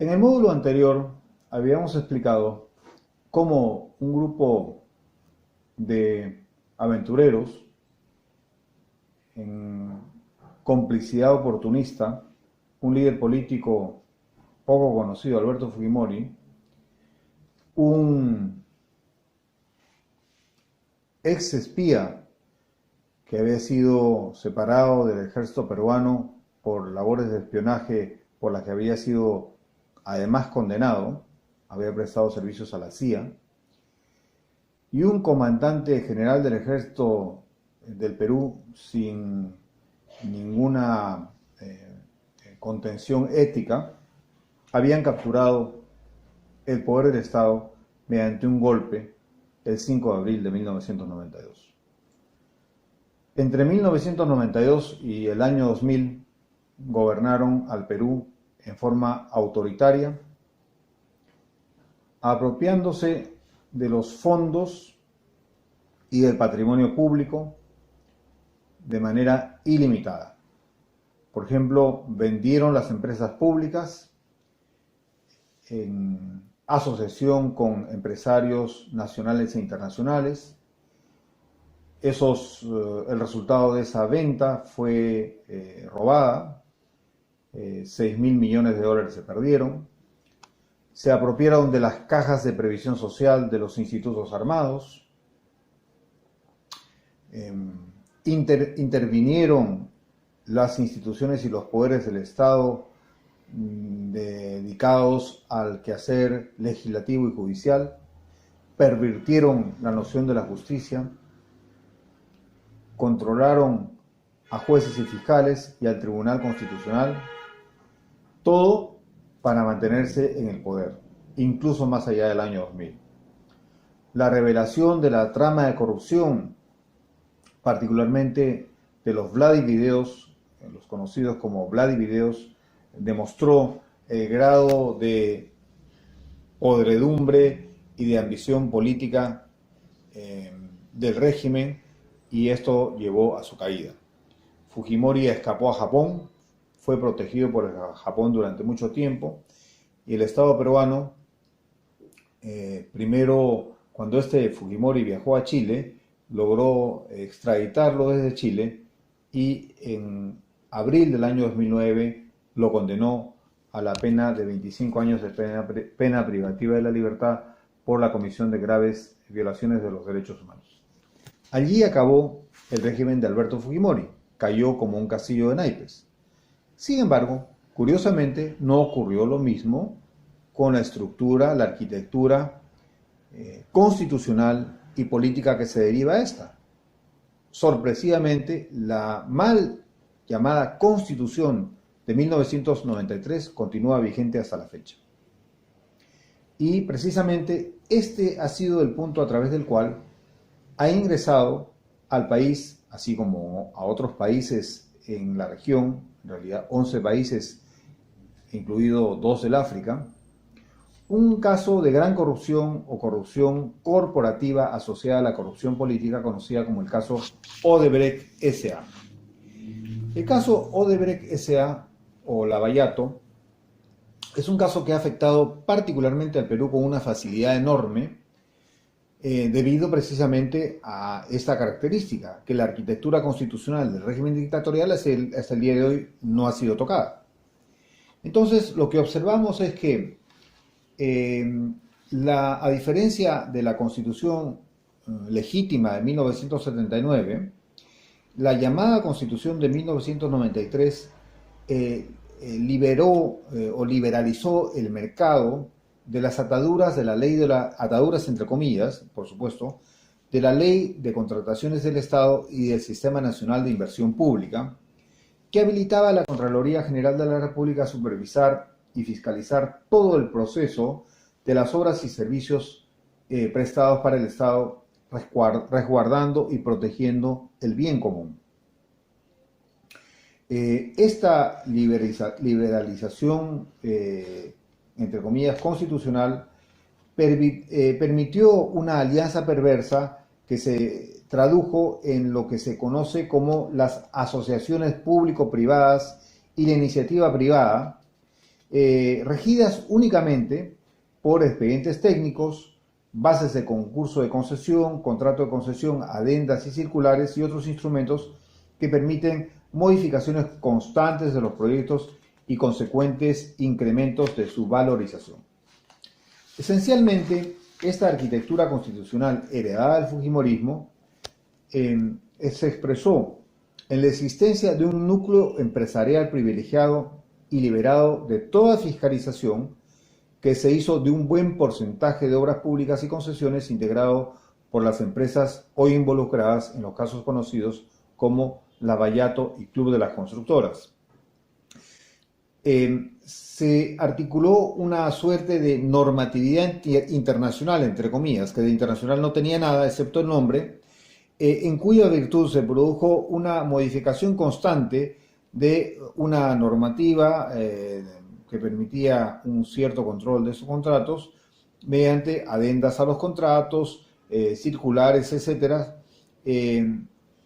En el módulo anterior habíamos explicado cómo un grupo de aventureros en complicidad oportunista, un líder político poco conocido, Alberto Fujimori, un ex espía que había sido separado del ejército peruano por labores de espionaje por las que había sido además condenado, había prestado servicios a la CIA, y un comandante general del ejército del Perú sin ninguna contención ética, habían capturado el poder del Estado mediante un golpe el 5 de abril de 1992. Entre 1992 y el año 2000 gobernaron al Perú en forma autoritaria, apropiándose de los fondos y del patrimonio público de manera ilimitada. Por ejemplo, vendieron las empresas públicas en asociación con empresarios nacionales e internacionales. El resultado de esa venta fue robada, 6.000 millones de dólares se perdieron. Se apropiaron de las cajas de previsión social de los institutos armados, intervinieron las instituciones y los poderes del Estado dedicados al quehacer legislativo y judicial, pervirtieron la noción de la justicia, controlaron a jueces y fiscales y al Tribunal Constitucional, todo para mantenerse en el poder, incluso más allá del año 2000. La revelación de la trama de corrupción, particularmente de los Vladivideos, los conocidos como Vladivideos, demostró el grado de podredumbre y de ambición política del régimen, y esto llevó a su caída. Fujimori escapó a Japón, fue protegido por Japón durante mucho tiempo, y el Estado peruano, primero cuando Fujimori viajó a Chile, logró extraditarlo desde Chile y en abril del año 2009 lo condenó a la pena de 25 años de pena privativa de la libertad por la comisión de graves violaciones de los derechos humanos. Allí acabó el régimen de Alberto Fujimori, cayó como un castillo de naipes. Sin embargo, curiosamente, no ocurrió lo mismo con la estructura, la arquitectura constitucional y política que se deriva a esta. Sorpresivamente, la mal llamada Constitución de 1993 continúa vigente hasta la fecha. Y precisamente este ha sido el punto a través del cual ha ingresado al país, así como a otros países en la región, en realidad 11 países, incluido 2 del África, un caso de gran corrupción o corrupción corporativa asociada a la corrupción política, conocida como el caso Odebrecht S.A. El caso Odebrecht S.A. o Lavallato es un caso que ha afectado particularmente al Perú con una facilidad enorme, debido precisamente a esta característica, que la arquitectura constitucional del régimen dictatorial hasta el día de hoy no ha sido tocada. Entonces, lo que observamos es que a diferencia de la Constitución legítima de 1979, la llamada Constitución de 1993 liberó o liberalizó el mercado de las ataduras de la ley de las ataduras entre comillas, por supuesto, de la ley de contrataciones del Estado y del Sistema Nacional de Inversión Pública, que habilitaba a la Contraloría General de la República a supervisar y fiscalizar todo el proceso de las obras y servicios prestados para el Estado, resguardando y protegiendo el bien común. Esta liberalización, entre comillas, constitucional, permitió una alianza perversa que se tradujo en lo que se conoce como las asociaciones público-privadas y la iniciativa privada, regidas únicamente por expedientes técnicos, bases de concurso de concesión, contrato de concesión, adendas y circulares y otros instrumentos que permiten modificaciones constantes de los proyectos y consecuentes incrementos de su valorización. Esencialmente, esta arquitectura constitucional heredada del fujimorismo se expresó en la existencia de un núcleo empresarial privilegiado y liberado de toda fiscalización que se hizo de un buen porcentaje de obras públicas y concesiones integrado por las empresas hoy involucradas en los casos conocidos como Lavallato y Club de las Constructoras. Se articuló una suerte de normatividad internacional, entre comillas, que de internacional no tenía nada excepto el nombre, en cuya virtud se produjo una modificación constante de una normativa que permitía un cierto control de sus contratos mediante adendas a los contratos, circulares, etcétera,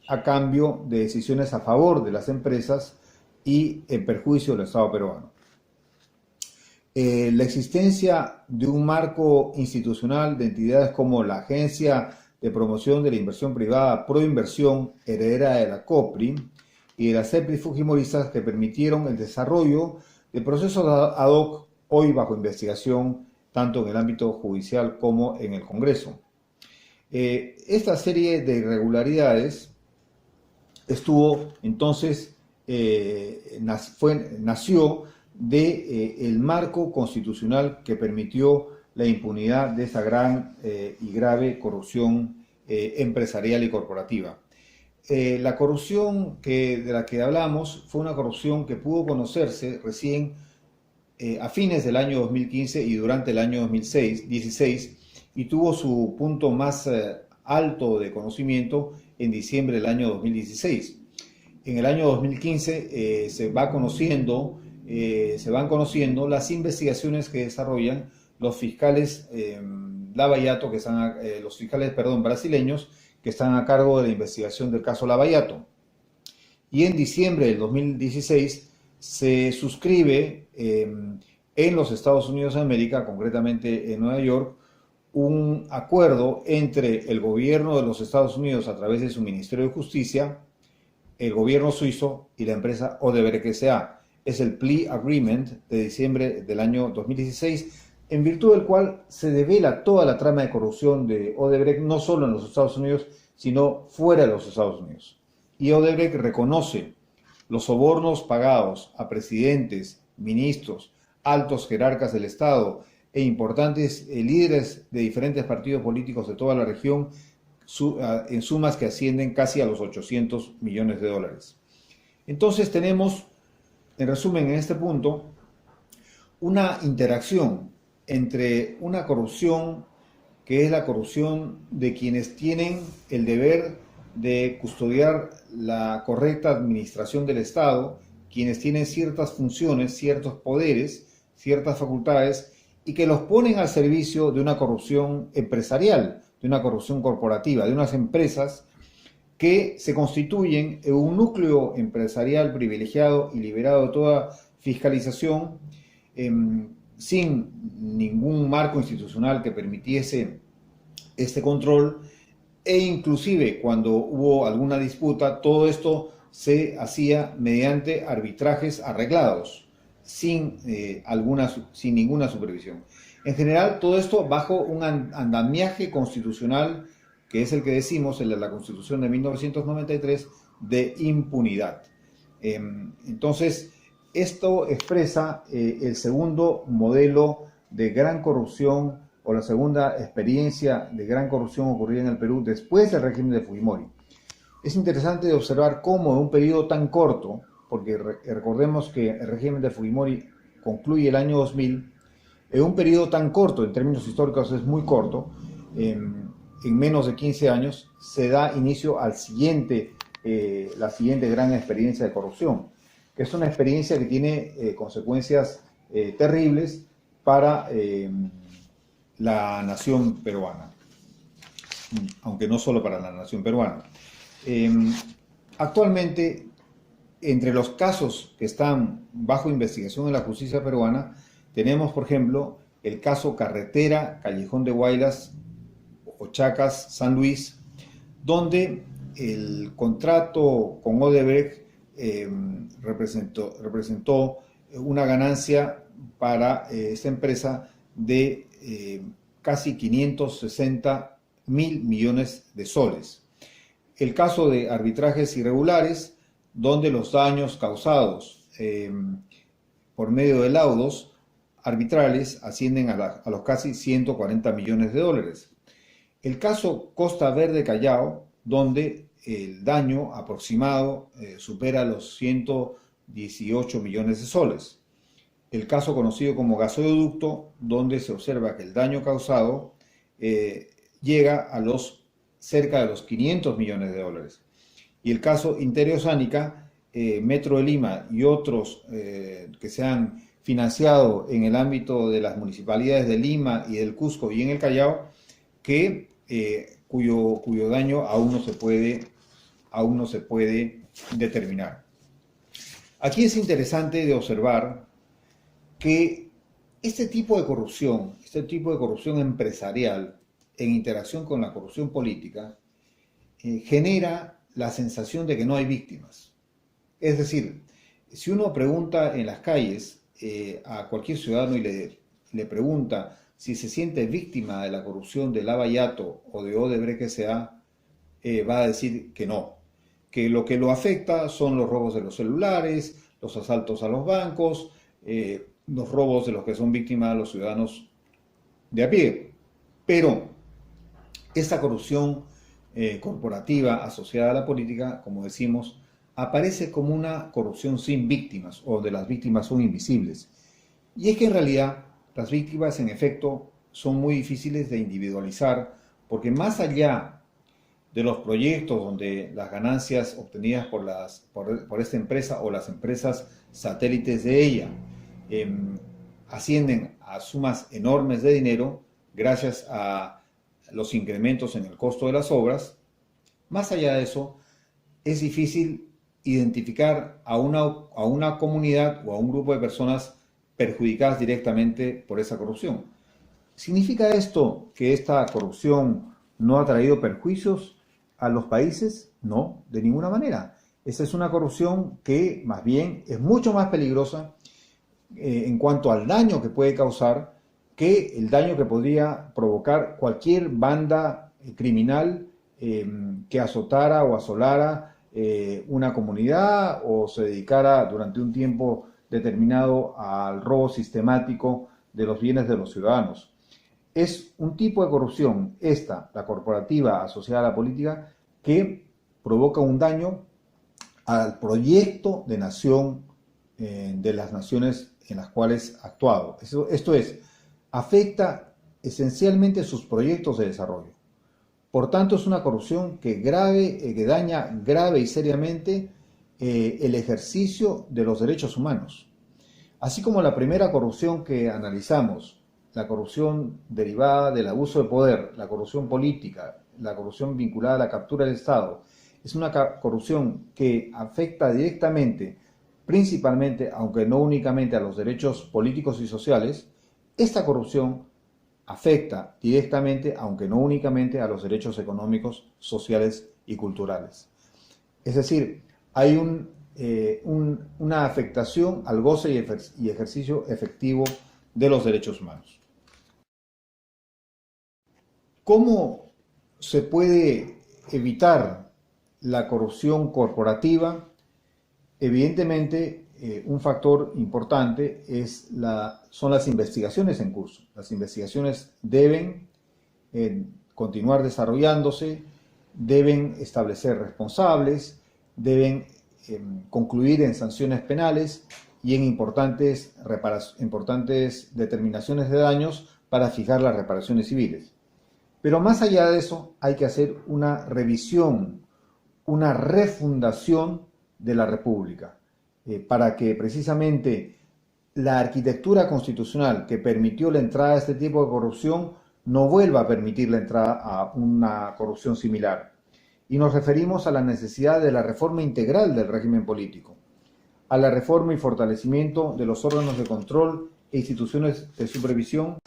a cambio de decisiones a favor de las empresas y en perjuicio del Estado peruano. La existencia de un marco institucional de entidades como la Agencia de Promoción de la Inversión Privada Proinversión, heredera de la COPRI, y de las CEPRI fujimoristas que permitieron el desarrollo de procesos ad hoc hoy bajo investigación tanto en el ámbito judicial como en el Congreso. Esta serie de irregularidades estuvo entonces, nació del marco constitucional que permitió la impunidad de esta gran y grave corrupción empresarial y corporativa. La corrupción de la que hablamos fue una corrupción que pudo conocerse recién a fines del año 2015 y durante el año 2016 y tuvo su punto más alto de conocimiento en diciembre del año 2016. En el año 2015 se van conociendo las investigaciones que desarrollan los fiscales Lavallato, los fiscales brasileños que están a cargo de la investigación del caso Lavallato. Y en diciembre del 2016 se suscribe en los Estados Unidos de América, concretamente en Nueva York, un acuerdo entre el gobierno de los Estados Unidos a través de su Ministerio de Justicia, el gobierno suizo y la empresa Odebrecht S.A. Es el Plea Agreement de diciembre del año 2016, en virtud del cual se devela toda la trama de corrupción de Odebrecht, no solo en los Estados Unidos, sino fuera de los Estados Unidos. Y Odebrecht reconoce los sobornos pagados a presidentes, ministros, altos jerarcas del Estado e importantes líderes de diferentes partidos políticos de toda la región, en sumas que ascienden casi a los 800 millones de dólares. Entonces tenemos, en resumen, en este punto, una interacción entre una corrupción que es la corrupción de quienes tienen el deber de custodiar la correcta administración del Estado, quienes tienen ciertas funciones, ciertos poderes, ciertas facultades, y que los ponen al servicio de una corrupción empresarial, de una corrupción corporativa, de unas empresas que se constituyen en un núcleo empresarial privilegiado y liberado de toda fiscalización, sin ningún marco institucional que permitiese este control, e inclusive cuando hubo alguna disputa, todo esto se hacía mediante arbitrajes arreglados, sin ninguna supervisión. En general, todo esto bajo un andamiaje constitucional, que es el que decimos, el de la Constitución de 1993, de impunidad. Entonces, esto expresa el segundo modelo de gran corrupción o la segunda experiencia de gran corrupción ocurrida en el Perú después del régimen de Fujimori. Es interesante observar cómo en un periodo tan corto, porque recordemos que el régimen de Fujimori concluye el año 2000, en un periodo tan corto, en términos históricos es muy corto, en menos de 15 años, se da inicio al la siguiente gran experiencia de corrupción, que es una experiencia que tiene consecuencias terribles para la nación peruana, aunque no solo para la nación peruana. Actualmente entre los casos que están bajo investigación en la justicia peruana, tenemos, por ejemplo, el caso Carretera Callejón de Huaylas, Ochacas, San Luis, donde el contrato con Odebrecht representó una ganancia para esta empresa de casi 560.000 millones de soles. El caso de arbitrajes irregulares, donde los daños causados por medio de laudos arbitrales ascienden a los casi 140 millones de dólares. El caso Costa Verde Callao, donde el daño aproximado supera los 118 millones de soles. El caso conocido como gasoducto, donde se observa que el daño causado llega a cerca de los 500 millones de dólares. Y el caso Interoceánica, Metro de Lima y otros que se han financiado en el ámbito de las municipalidades de Lima y del Cusco y en el Callao, cuyo daño aún no se puede determinar. Aquí es interesante de observar que este tipo de corrupción empresarial en interacción con la corrupción política, genera la sensación de que no hay víctimas. Es decir, si uno pregunta en las calles a cualquier ciudadano y le pregunta si se siente víctima de la corrupción de Lava Jato o de Odebrecht S.A., va a decir que no, que lo afecta son los robos de los celulares, los asaltos a los bancos, los robos de los que son víctimas los ciudadanos de a pie. Pero esta corrupción corporativa asociada a la política, como decimos, aparece como una corrupción sin víctimas, o donde las víctimas son invisibles. Y es que en realidad las víctimas, en efecto, son muy difíciles de individualizar, porque más allá de los proyectos donde las ganancias obtenidas por esta empresa o las empresas satélites de ella ascienden a sumas enormes de dinero gracias a los incrementos en el costo de las obras, más allá de eso, es difícil identificar a una comunidad o a un grupo de personas perjudicadas directamente por esa corrupción. ¿Significa esto que esta corrupción no ha traído perjuicios a los países? No, de ninguna manera. Esa es una corrupción que más bien es mucho más peligrosa en cuanto al daño que puede causar que el daño que podría provocar cualquier banda criminal que azotara o asolara una comunidad o se dedicara durante un tiempo determinado al robo sistemático de los bienes de los ciudadanos. Es un tipo de corrupción, la corporativa asociada a la política, que provoca un daño al proyecto de nación de las naciones en las cuales ha actuado. Esto es, afecta esencialmente sus proyectos de desarrollo. Por tanto, es una corrupción que daña grave y seriamente el ejercicio de los derechos humanos. Así como la primera corrupción que analizamos, la corrupción derivada del abuso de poder, la corrupción política, la corrupción vinculada a la captura del Estado, es una corrupción que afecta directamente, principalmente, aunque no únicamente, a los derechos políticos y sociales. Esta corrupción afecta directamente, aunque no únicamente, a los derechos económicos, sociales y culturales. Es decir, hay una afectación al goce y ejercicio efectivo de los derechos humanos. ¿Cómo se puede evitar la corrupción corporativa? Evidentemente, un factor importante son las investigaciones en curso. Las investigaciones deben continuar desarrollándose, deben establecer responsables, deben concluir en sanciones penales y en importantes determinaciones de daños para fijar las reparaciones civiles. Pero más allá de eso, hay que hacer una revisión, una refundación de la República, para que precisamente la arquitectura constitucional que permitió la entrada a este tipo de corrupción no vuelva a permitir la entrada a una corrupción similar. Y nos referimos a la necesidad de la reforma integral del régimen político. a la reforma y fortalecimiento de los órganos de control e instituciones de supervisión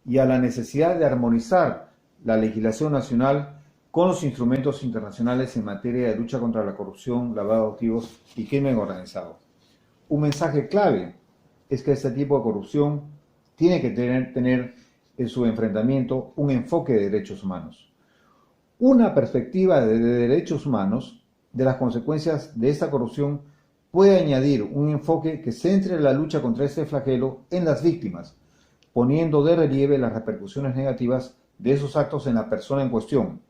y a la necesidad de armonizar la legislación nacional con los instrumentos internacionales en materia de lucha contra la corrupción, lavado de activos y crimen organizado. Un mensaje clave es que este tipo de corrupción tiene que tener en su enfrentamiento un enfoque de derechos humanos. Una perspectiva de derechos humanos de las consecuencias de esta corrupción puede añadir un enfoque que centre la lucha contra este flagelo en las víctimas, poniendo de relieve las repercusiones negativas de esos actos en la persona en cuestión.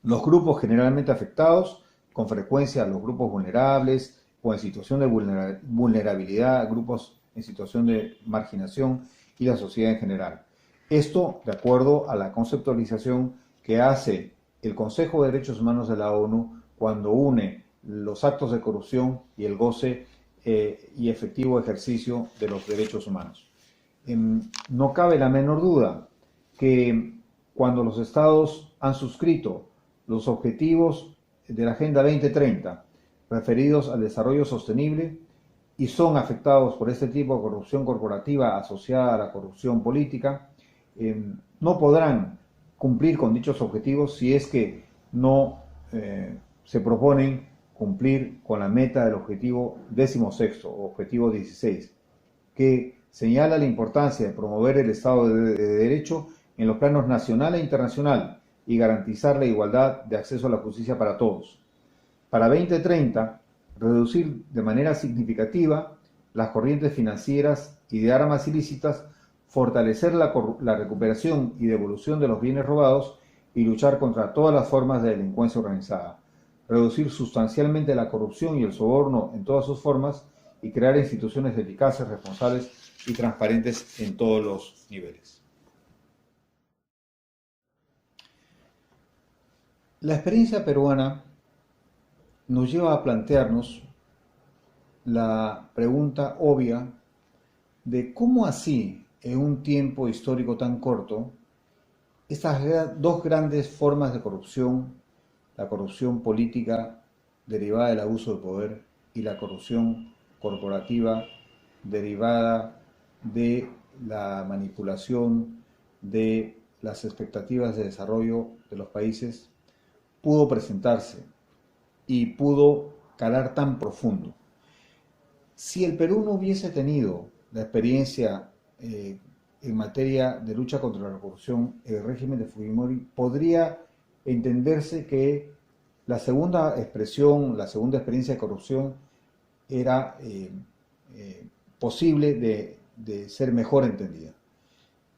Los grupos generalmente afectados, con frecuencia los grupos vulnerables o en situación de vulnerabilidad, grupos en situación de marginación y la sociedad en general. Esto de acuerdo a la conceptualización que hace el Consejo de Derechos Humanos de la ONU cuando une los actos de corrupción y el goce y efectivo ejercicio de los derechos humanos. No cabe la menor duda que cuando los estados han suscrito los objetivos de la Agenda 2030 referidos al desarrollo sostenible y son afectados por este tipo de corrupción corporativa asociada a la corrupción política, no podrán cumplir con dichos objetivos si es que no se proponen cumplir con la meta del objetivo 16º o objetivo 16, que señala la importancia de promover el Estado de Derecho en los planos nacional e internacional y garantizar la igualdad de acceso a la justicia para todos. Para 2030, reducir de manera significativa las corrientes financieras y de armas ilícitas, fortalecer la recuperación y devolución de los bienes robados y luchar contra todas las formas de delincuencia organizada, reducir sustancialmente la corrupción y el soborno en todas sus formas y crear instituciones eficaces, responsables y transparentes en todos los niveles. La experiencia peruana nos lleva a plantearnos la pregunta obvia de cómo así, en un tiempo histórico tan corto, estas dos grandes formas de corrupción, la corrupción política derivada del abuso de poder y la corrupción corporativa derivada de la manipulación de las expectativas de desarrollo de los países, pudo presentarse y pudo calar tan profundo. Si el Perú no hubiese tenido la experiencia en materia de lucha contra la corrupción, el régimen de Fujimori, podría entenderse que la segunda expresión, la segunda experiencia de corrupción era posible de ser mejor entendida.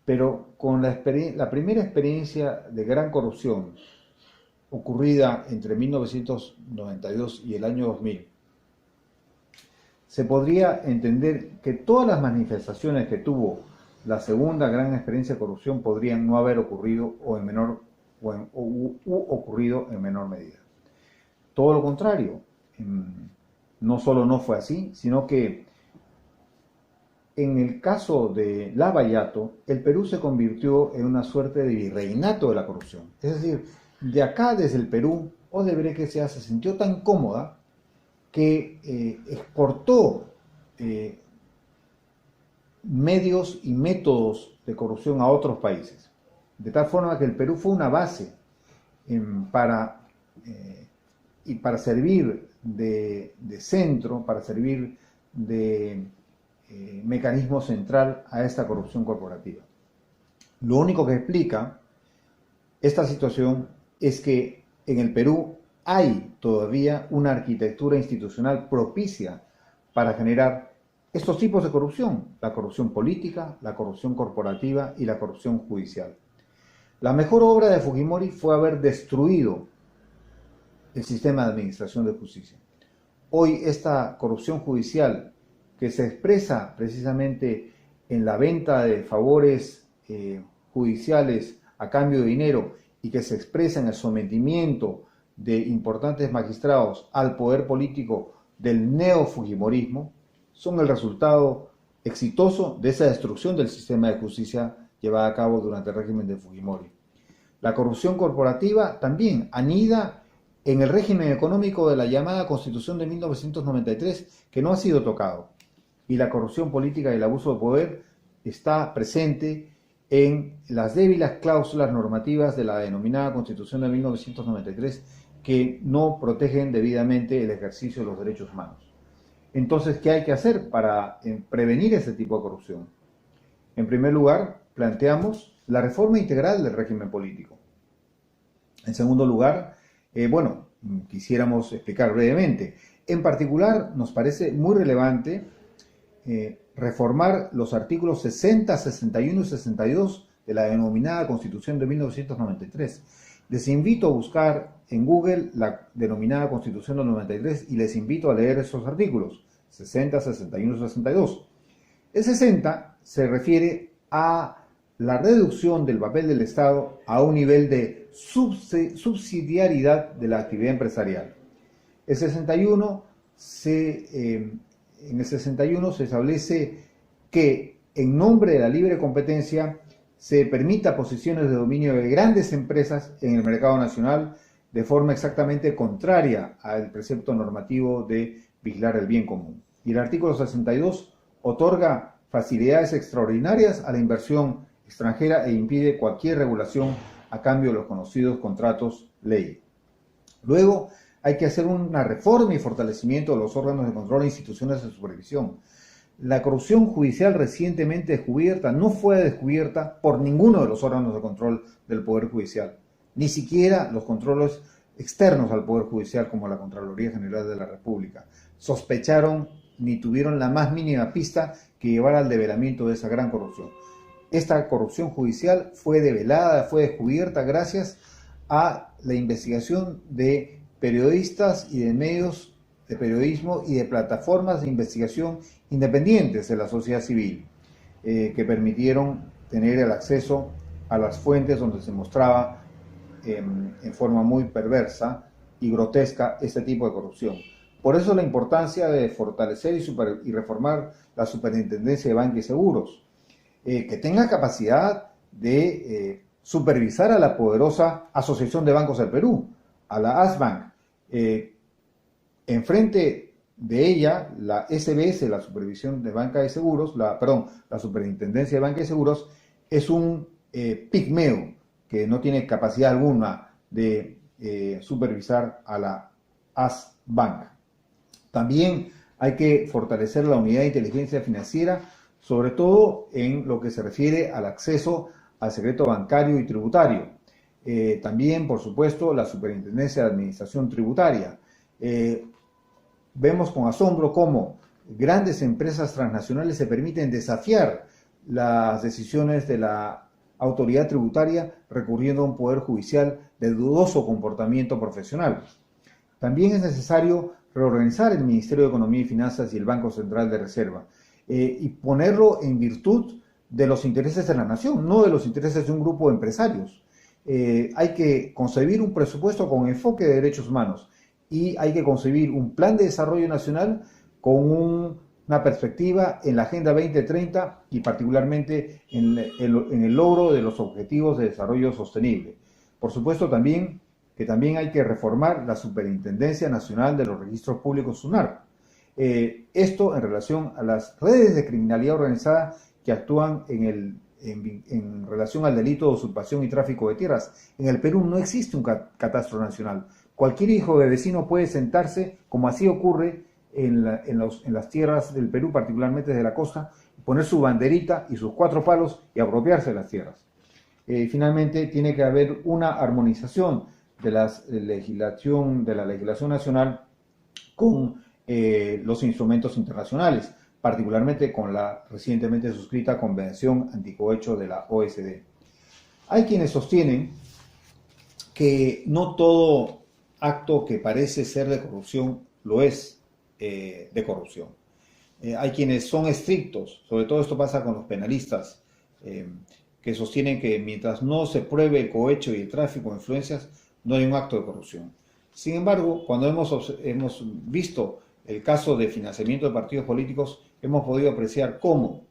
Pero con la primera experiencia de gran corrupción ocurrida entre 1992 y el año 2000, se podría entender que todas las manifestaciones que tuvo la segunda gran experiencia de corrupción podrían no haber ocurrido o ocurrido en menor medida. Todo lo contrario, no solo no fue así, sino que en el caso de Lavallato, el Perú se convirtió en una suerte de virreinato de la corrupción. Es decir, de acá desde el Perú, Odebrecht S.A. se sintió tan cómoda que exportó medios y métodos de corrupción a otros países. De tal forma que el Perú fue una base para servir de centro, para servir de mecanismo central a esta corrupción corporativa. Lo único que explica esta situación es que en el Perú hay todavía una arquitectura institucional propicia para generar estos tipos de corrupción, la corrupción política, la corrupción corporativa y la corrupción judicial. La mejor obra de Fujimori fue haber destruido el sistema de administración de justicia. Hoy esta corrupción judicial, que se expresa precisamente en la venta de favores judiciales a cambio de dinero y que se expresa en el sometimiento de importantes magistrados al poder político del neo-fujimorismo, son el resultado exitoso de esa destrucción del sistema de justicia llevada a cabo durante el régimen de Fujimori. La corrupción corporativa también anida en el régimen económico de la llamada Constitución de 1993, que no ha sido tocado. Y la corrupción política y el abuso de poder está presente en las débiles cláusulas normativas de la denominada Constitución de 1993, que no protegen debidamente el ejercicio de los derechos humanos. Entonces, ¿qué hay que hacer para prevenir ese tipo de corrupción? En primer lugar, planteamos la reforma integral del régimen político. En segundo lugar, quisiéramos explicar brevemente. En particular, nos parece muy relevante reformar los artículos 60, 61 y 62 de la denominada Constitución de 1993. Les invito a buscar en Google la denominada Constitución del 93 y les invito a leer esos artículos, 60, 61 y 62. El 60 se refiere a la reducción del papel del Estado a un nivel de subsidiariedad de la actividad empresarial. El 61 en el 61 se establece que en nombre de la libre competencia se permita posiciones de dominio de grandes empresas en el mercado nacional de forma exactamente contraria al precepto normativo de vigilar el bien común. Y el artículo 62 otorga facilidades extraordinarias a la inversión extranjera e impide cualquier regulación a cambio de los conocidos contratos ley. Luego, hay que hacer una reforma y fortalecimiento de los órganos de control e instituciones de supervisión. La corrupción judicial recientemente descubierta no fue descubierta por ninguno de los órganos de control del Poder Judicial, ni siquiera los controles externos al Poder Judicial como la Contraloría General de la República. Sospecharon ni tuvieron la más mínima pista que llevara al develamiento de esa gran corrupción. Esta corrupción judicial fue develada, fue descubierta gracias a la investigación de periodistas y de medios de periodismo y de plataformas de investigación independientes de la sociedad civil, que permitieron tener el acceso a las fuentes donde se mostraba en forma muy perversa y grotesca este tipo de corrupción. Por eso la importancia de fortalecer y reformar la Superintendencia de Banca y Seguros, que tenga capacidad de supervisar a la poderosa Asociación de Bancos del Perú, a la ASBank. Enfrente de ella, la SBS, la Supervisión de Banca y Seguros, la Superintendencia de Banca y Seguros, es un pigmeo que no tiene capacidad alguna de supervisar a la ASBank. También hay que fortalecer la unidad de inteligencia financiera, sobre todo en lo que se refiere al acceso al secreto bancario y tributario. También, por supuesto, la Superintendencia de Administración Tributaria. Vemos con asombro cómo grandes empresas transnacionales se permiten desafiar las decisiones de la autoridad tributaria recurriendo a un poder judicial de dudoso comportamiento profesional. También es necesario reorganizar el Ministerio de Economía y Finanzas y el Banco Central de Reserva y ponerlo en virtud de los intereses de la nación, no de los intereses de un grupo de empresarios. Hay que concebir un presupuesto con enfoque de derechos humanos y hay que concebir un plan de desarrollo nacional con una perspectiva en la Agenda 2030 y particularmente en el logro de los objetivos de desarrollo sostenible. Por supuesto también hay que reformar la Superintendencia Nacional de los Registros Públicos SUNAR. Esto en relación a las redes de criminalidad organizada que actúan en relación al delito de usurpación y tráfico de tierras. En el Perú no existe un catastro nacional. Cualquier hijo de vecino puede sentarse, como así ocurre en las tierras del Perú, particularmente de la costa, poner su banderita y sus 4 palos y apropiarse de las tierras. Finalmente, tiene que haber una armonización de la legislación nacional con los instrumentos internacionales, particularmente con la recientemente suscrita Convención Anticohecho de la OSD. Hay quienes sostienen que no todo acto que parece ser de corrupción lo es de corrupción. Hay quienes son estrictos, sobre todo esto pasa con los penalistas, que sostienen que mientras no se pruebe el cohecho y el tráfico de influencias, no hay un acto de corrupción. Sin embargo, cuando hemos visto el caso de financiamiento de partidos políticos, hemos podido apreciar cómo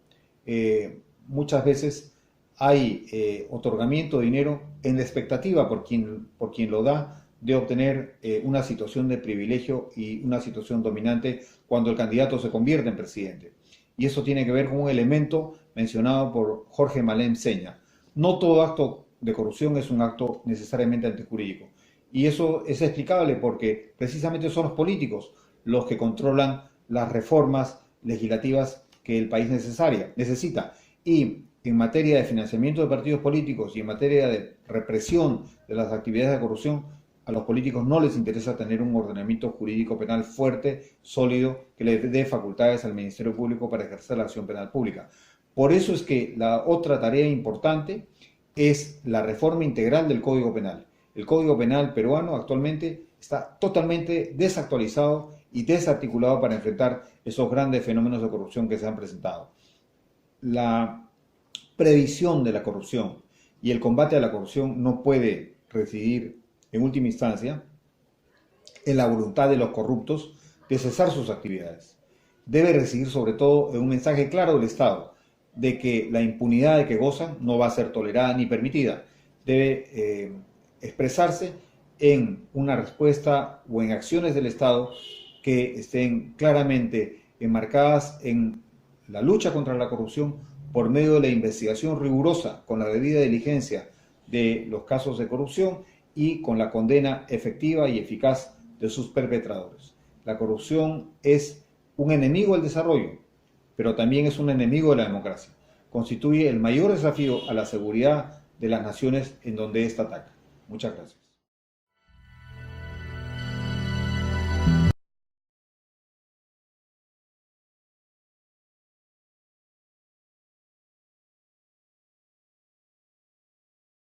muchas veces hay otorgamiento de dinero en la expectativa por quien lo da de obtener una situación de privilegio y una situación dominante cuando el candidato se convierte en presidente. Y eso tiene que ver con un elemento mencionado por Jorge Malem Seña. No todo acto de corrupción es un acto necesariamente antijurídico. Y eso es explicable porque precisamente son los políticos los que controlan las reformas legislativas que el país necesita. Y en materia de financiamiento de partidos políticos y en materia de represión de las actividades de corrupción, a los políticos no les interesa tener un ordenamiento jurídico penal fuerte, sólido, que le dé facultades al Ministerio Público para ejercer la acción penal pública. Por eso es que la otra tarea importante es la reforma integral del Código Penal. El Código Penal peruano actualmente está totalmente desactualizado y desarticulado para enfrentar esos grandes fenómenos de corrupción que se han presentado. La previsión de la corrupción y el combate a la corrupción no puede residir en última instancia en la voluntad de los corruptos de cesar sus actividades. Debe residir sobre todo en un mensaje claro del Estado de que la impunidad de que gozan no va a ser tolerada ni permitida. Debe expresarse en una respuesta o en acciones del Estado que estén claramente enmarcadas en la lucha contra la corrupción por medio de la investigación rigurosa con la debida diligencia de los casos de corrupción y con la condena efectiva y eficaz de sus perpetradores. La corrupción es un enemigo del desarrollo, pero también es un enemigo de la democracia. Constituye el mayor desafío a la seguridad de las naciones en donde ésta ataca. Muchas gracias.